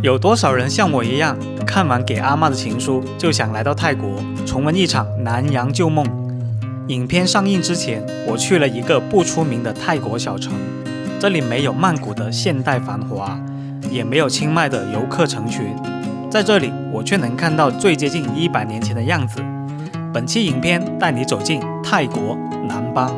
有多少人像我一样，看完给阿嬷的情书，就想来到泰国重温一场南洋旧梦？影片上映之前，我去了一个不出名的泰国小城，这里没有曼谷的现代繁华，也没有清迈的游客成群，在这里我却能看到最接近100年前的样子。本期影片带你走进泰国南邦。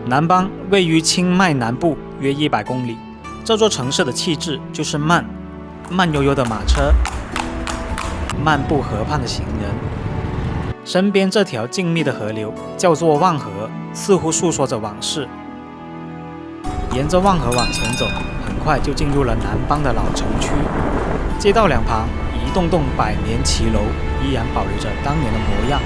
南邦位于清迈南部约100公里，这座城市的气质就是慢，慢悠悠的马车，漫步河畔的行人，身边这条静谧的河流叫做望河，似乎诉说着往事。沿着望河往前走，很快就进入了南邦的老城区，街道两旁一栋栋百年骑楼依然保留着当年的模样。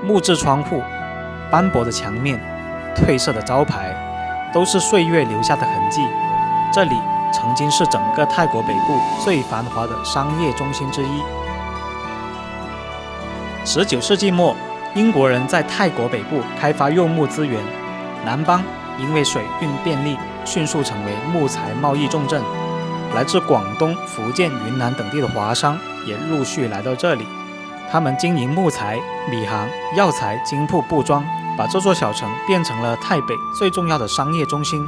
木质窗户、斑驳的墙面、褪色的招牌，都是岁月留下的痕迹。这里曾经是整个泰国北部最繁华的商业中心之一。19世纪末，英国人在泰国北部开发柚木资源，南邦因为水运便利，迅速成为木材贸易重镇。来自广东、福建、云南等地的华商也陆续来到这里。他们经营木材、米行、药材、金铺、布庄，把这座小城变成了泰北最重要的商业中心。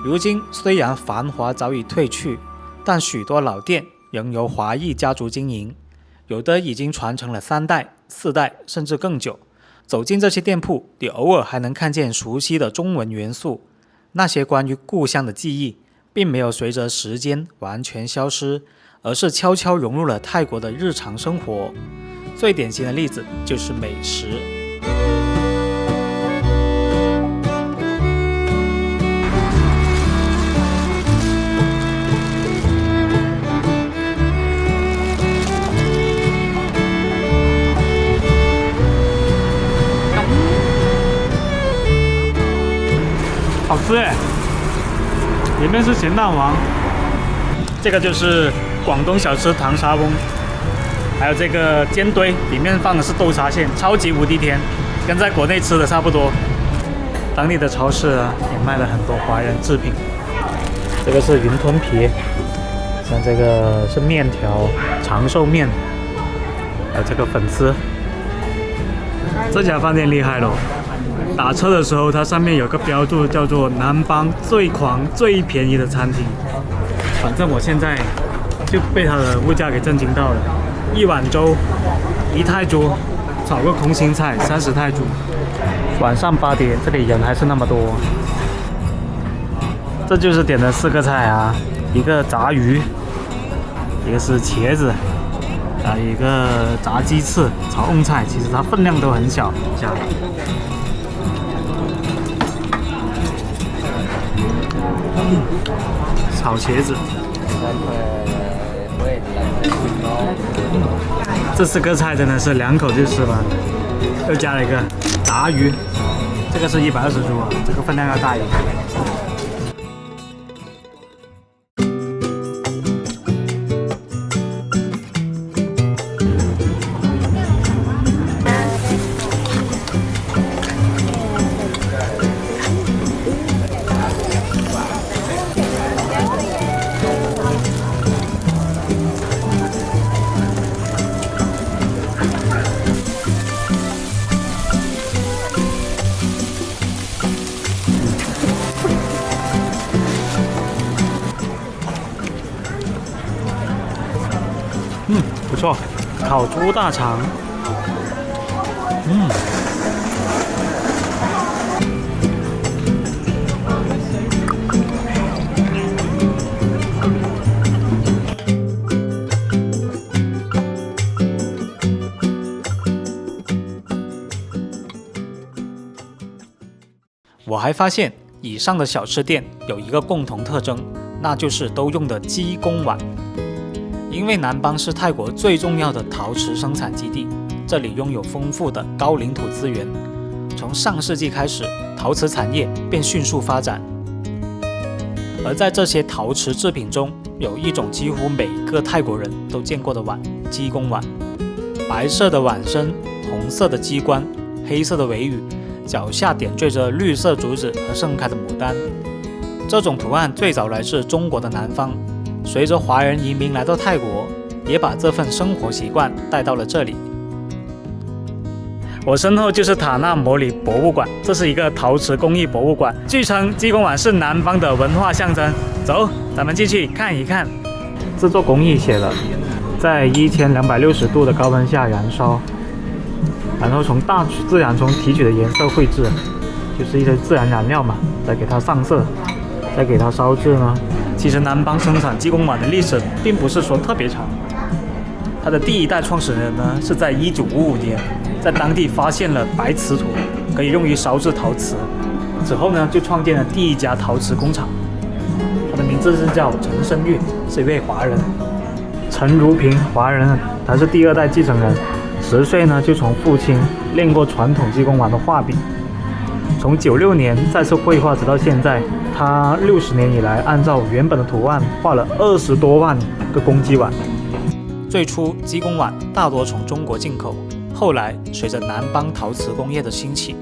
如今虽然繁华早已褪去，但许多老店仍由华裔家族经营，有的已经传承了3代、4代，甚至更久。走进这些店铺，你偶尔还能看见熟悉的中文元素，那些关于故乡的记忆，并没有随着时间完全消失，而是悄悄融入了泰国的日常生活。最典型的例子就是美食。好吃耶！里面是咸蛋黄，这个就是广东小吃糖沙翁，还有这个煎堆，里面放的是豆沙馅，超级无敌甜，跟在国内吃的差不多。当地的超市啊，也卖了很多华人制品。这个是云吞皮，像这个是面条，长寿面，还有这个粉丝。这家饭店厉害咯，打车的时候它上面有个标注，叫做南邦最狂最便宜的餐厅。反正我现在就被它的物价给震惊到了。1碗粥1泰铢，炒个空心菜30泰铢。晚上8点，这里人还是那么多。这就是点的4个菜啊，一个炸鱼，一个是茄子，一个炸鸡翅，炒瓮菜，其实它分量都很小。炒茄子。这4个菜真的是2口就吃完，又加了一个炸鱼，这个是120铢啊，这个分量要大一点。不错，烤猪大肠，我还发现以上的小吃店有一个共同特征，那就是都用的鸡公碗。因为南邦是泰国最重要的陶瓷生产基地，这里拥有丰富的高岭土资源。从上世纪开始，陶瓷产业便迅速发展。而在这些陶瓷制品中，有一种几乎每个泰国人都见过的碗——鸡公碗。白色的碗身，红色的鸡冠，黑色的尾羽，脚下点缀着绿色竹子和盛开的牡丹。这种图案最早来自中国的南方，随着华人移民来到泰国，也把这份生活习惯带到了这里。我身后就是塔纳摩里博物馆，这是一个陶瓷工艺博物馆，据称鸡公碗是南方的文化象征。走，咱们进去看一看。制作工艺写了，在1260度的高温下燃烧，然后从大自然中提取的颜色绘制，就是一些自然燃料嘛，再给它上色，再给它烧制呢。其实南邦生产鸡公碗的历史并不是说特别长，它的第一代创始人呢是在1955年在当地发现了白瓷土，可以用于烧制陶瓷，之后呢就创建了第一家陶瓷工厂。他的名字是叫陈生玉，是一位华人。陈如平，华人，他是第2代继承人，10岁呢就从父亲练过传统鸡公碗的画笔，从96年再次绘画直到现在。他60年以来按照原本的图案画了20多万个公鸡碗。最初鸡公碗大多从中国进口，后来随着南邦陶瓷工业的兴起，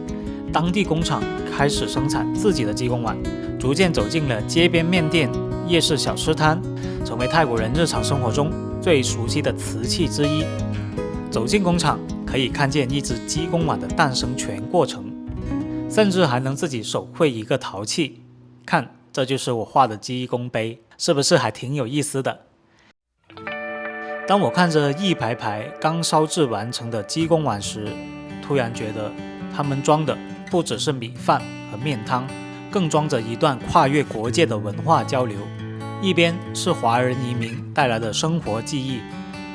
当地工厂开始生产自己的鸡公碗，逐渐走进了街边面店、夜市小吃摊，成为泰国人日常生活中最熟悉的瓷器之一。走进工厂，可以看见一只鸡公碗的诞生全过程，甚至还能自己手绘一个陶器。看，这就是我画的鸡公杯，是不是还挺有意思的？当我看着一排排刚烧制完成的鸡公碗时，突然觉得它们装的不只是米饭和面汤，更装着一段跨越国界的文化交流。一边是华人移民带来的生活记忆，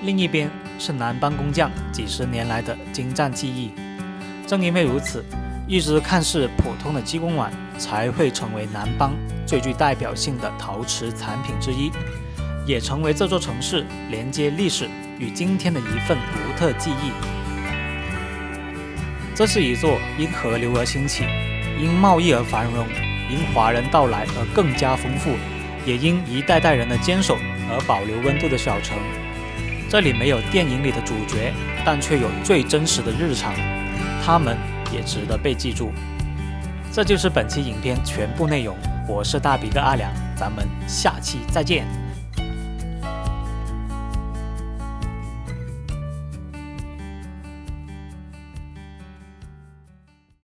另一边是南邦工匠几十年来的精湛技艺。正因为如此，一只看似普通的鸡公碗才会成为南邦最具代表性的陶瓷产品之一，也成为这座城市连接历史与今天的一份独特记忆。这是一座因河流而兴起，因贸易而繁荣，因华人到来而更加丰富，也因一代代人的坚守而保留温度的小城。这里没有电影里的主角，但却有最真实的日常，他们也值得被记住。这就是本期影片全部内容，我是大鼻哥阿良，咱们下期再见。